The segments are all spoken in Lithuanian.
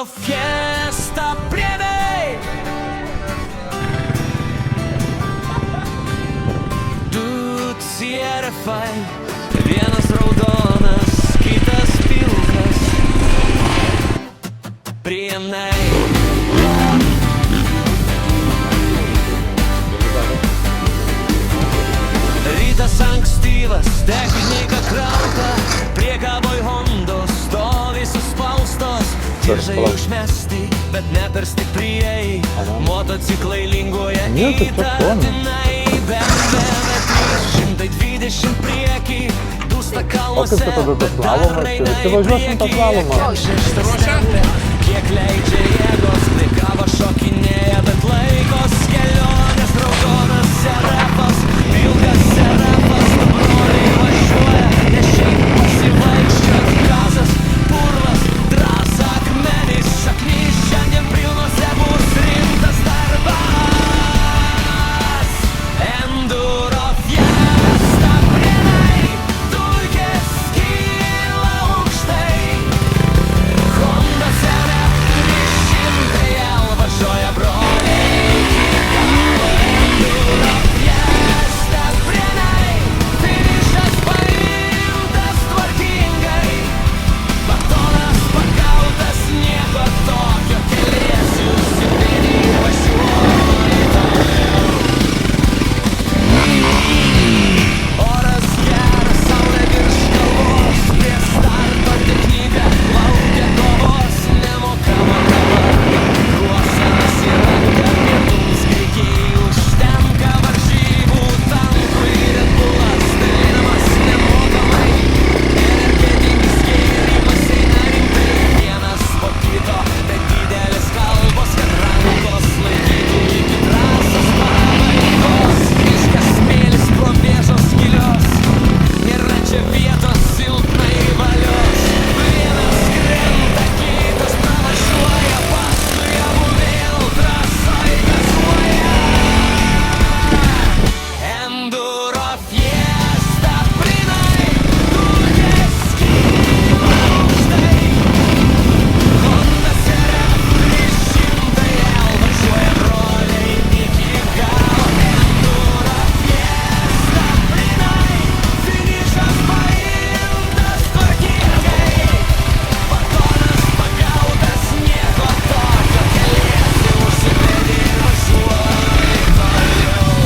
fiesta prieniai. Du CRFai, vienas raudonas, kitas pilkas. Prienai. Rytas ankstyvas, technika krauta, priekaboj Hondos stovi suspaustos. Diržai užmesti, bet ne per stiprieji, motociklai linguoja įtartinai. BMW 320 priekį, dūsta kalnuose, bet dar eina į priekį. Kiek leidžia jėgos, plikava šokinėja, bet laikos kelionės raudonas serafas, ilgas serafas, du broliai važiuoja, ne šiaip pasivaikščiot, gazas, purvas, drąsa, akmenys, šaknys, šiandien Prilnuose bus rimtas darbas. Enduro fiesta prienai, dulkės kyla aukštai, Honda CRF 300L važiuoja broliai iki galo. Enduro fiesta prienai, finišas paimtas tvarkingai, batonas pakautas, nieko tokio, keliesi užsipini ir važiuoji toliau. Oras geras, saulė virš galvos, prie starto technika laukia kovos, nemokama kava, kruosanas į ranką, pietums Graikijai užtenka varžybų, tankui Red Bullas dalinamas nemokamai, energetinis gėrimas eina rimtai, vienas po kito, bet didelis kalbos, kad rankos laikytų iki trasos pabaigos. Miškas smėlis provėžos gilios, nėra čia vietos silpnai valios. Vienas krenta, kitas pravažiuoja, paskui abu vėl trasoj gazuoja. Enduro fiesta prienai, dulkės kyla aukštai, Honda CRF 300L važiuoja broliai iki galo. Enduro fiesta prienai, finišas paimtas tvarkingai, batonas pagautas, nieko tokio, keliesi užsivedi ir važiuoji toliau.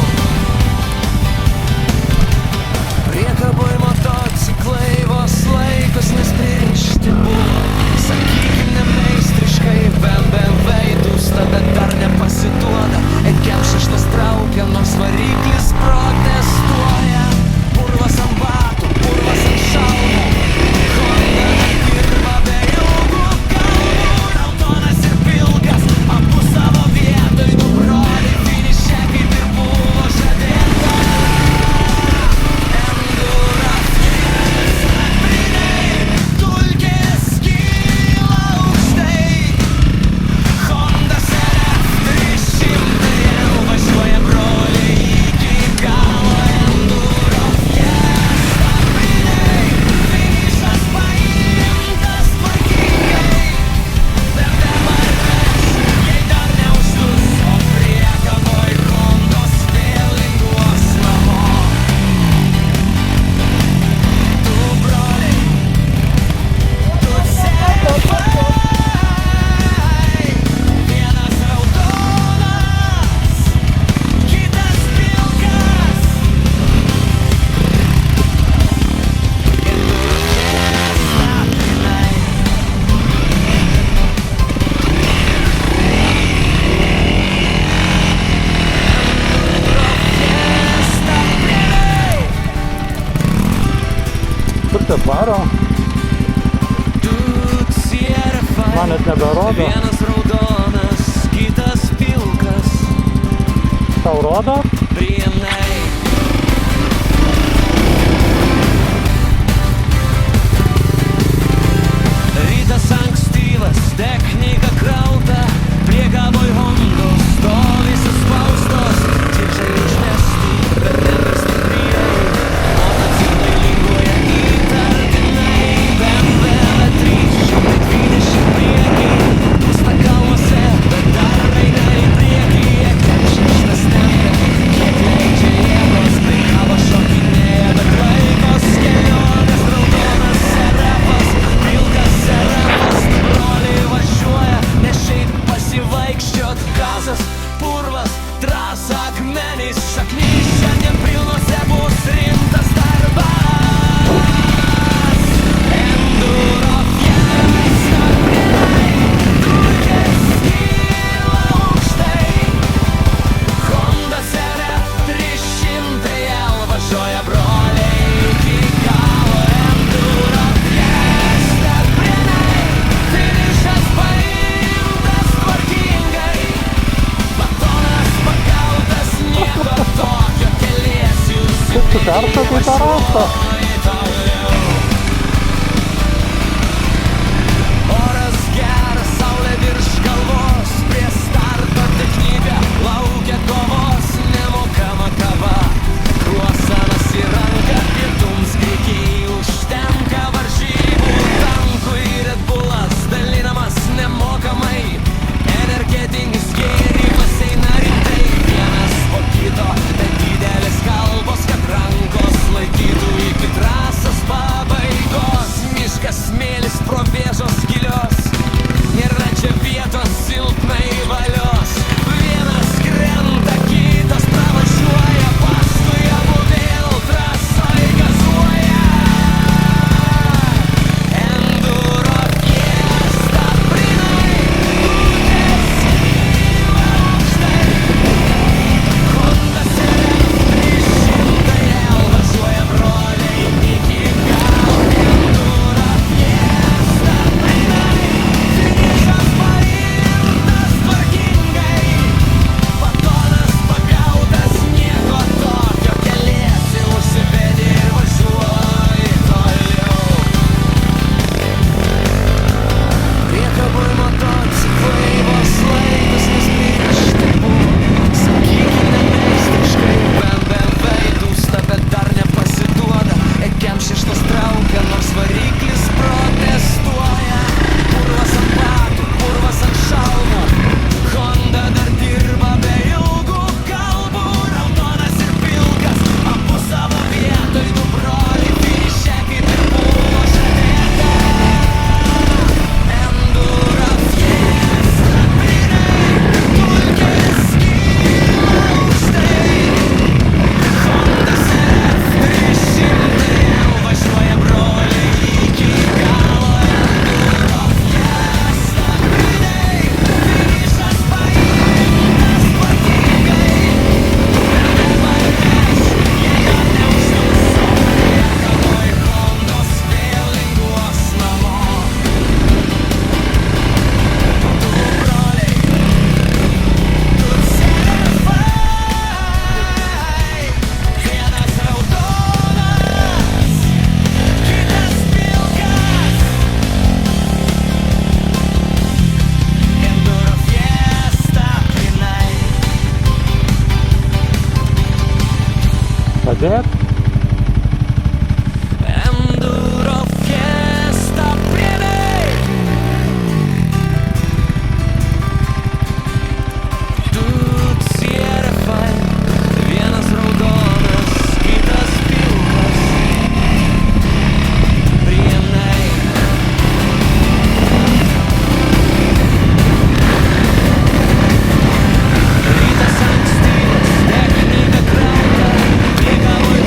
Priekaboj motociklai vos laikos nespririšti buvo, sakykim nemeistriškai, BMW dūsta, bet dar nepasiduoda, EKM6 traukia, nors variklis protestuoja. Purvas ant batų, purvas ant šalmo, Honda dirba be ilgų kalbų, raudonas ir pilkas, abu savo vietoj, du broliai finiše kaip ir buvo žadėta. Enduro fiesta prienai, dulkės kyla aukštai, Honda CRF 300L važiuoja broliai iki galo. Enduro fiesta prienai, finišas paimtas tvarkingai, BMW veš, jei dar neuždus, o priekaboj Hondos vėl linguos namo. Du broliai, du CRFai, vienas raudonas, kitas pilkas. Enduro fiesta prienai. Fiesta prienai. Kur čia varo? Du CRFai, Man net neberodo. vienas raudonas, kitas pilkas. Tau rodo? Prienai. Rytas ankstyvas, technika krauta, priekaboj Hondos stovi suspaustos, diržai užmesti, bet ne per stiprieji, motociklai linguoja įtartinai. BMW 320 priekį, rasto. Oras geras, saulė virš galvos, prie starto technika, laukia kovos, nemokama kava, kruasanas į ranką, pietums greikiai užtenka varžybų, tankui Red Bullas dalinamas nemokamai, energetinis gėrimas eina rimtai, vienas po kito, bet didelis kalbos, kad rankos laikytų iki trasos pabaigos, miškas smėlis provėžos gilios, nėra čia vietos silpnai valios, vienas krenta, kitas pravažiuoja, paskui abu vėl trasoj gazuoja. Enduro fiesta, brinai, kūdės kyla aukštai, Honda CRF 300L važiuoja broliai iki galo. Enduro fiesta, brinai, finišas paimtas tvarkingai, batonas pagautas, nieko tokio, keliesi užsivedi ir važiuoji toliau. Priekaboj motociklai, vos laikas nespriežti buvo, sakykime meistriškai, BMW dūsta, bet dar nepasiduoda, ekiam šeštas traukia, nors variklis protestuoja, purvas ant batų, purvas ant šalmo, Honda dar dirba be ilgų kalbų, raudonas ir pilkas, abu savo vietoj, du broliai finiše, kaip ir buvo žadėta. Enduro fiesta, brinai, dulkės kyla aukštai, Honda CRF 300L važiuoja broliai iki galo. Enduro fiesta, brinai, finišas paimtas tvarkingai, nebevarėš, jie jo neužduso, priekaboj Hondos vėl linguos namo. Du broliai, du CRF-ai, vienas raudonas, kitas pilkas. Enduro fiesta, brinai. Padėt. Enduro fiesta, brinai. Du CRF-ai, vienas raudonas, kitas pilkas. Brinai. Rytas ankstyvas, technika krauta, priekaboj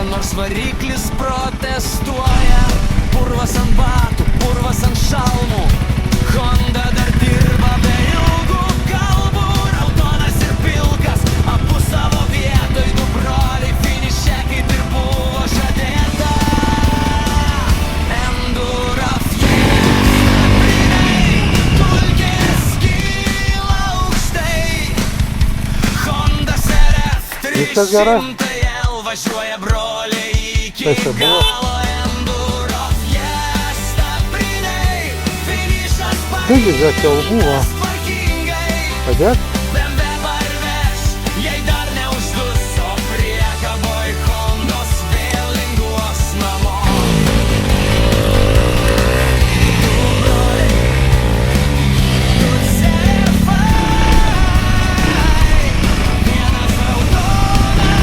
dega, nors variklis protestuoja. Purvas ant batų, purvas ant šalmų, Honda dar dirba be ilgų kalbų. Raudonas ir pilkas, abu savo vietoj, du broliai finiše, kaip ir buvo žadėta. Enduro fiestą, dulkės kyla aukštai. Honda CRF Viskas gerai? 300L važiuoja broliai iki Tai čia buvo. galo. Enduro fiestą, briniai, finišas Taigi, žiūrėk, jau buvo. tvarkingai. Padėk? BMW parveš, jei dar neužduso, priekaboj Hondos vėl linguos namo. Du broliai, du CRF-ai, vienas raudonas,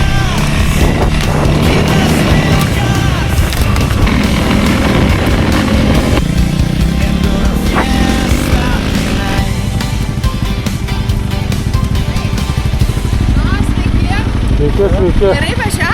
kitas pilkas. Enduro fiesta, žinai. Sveiki, sveiki. Gerai važiavo?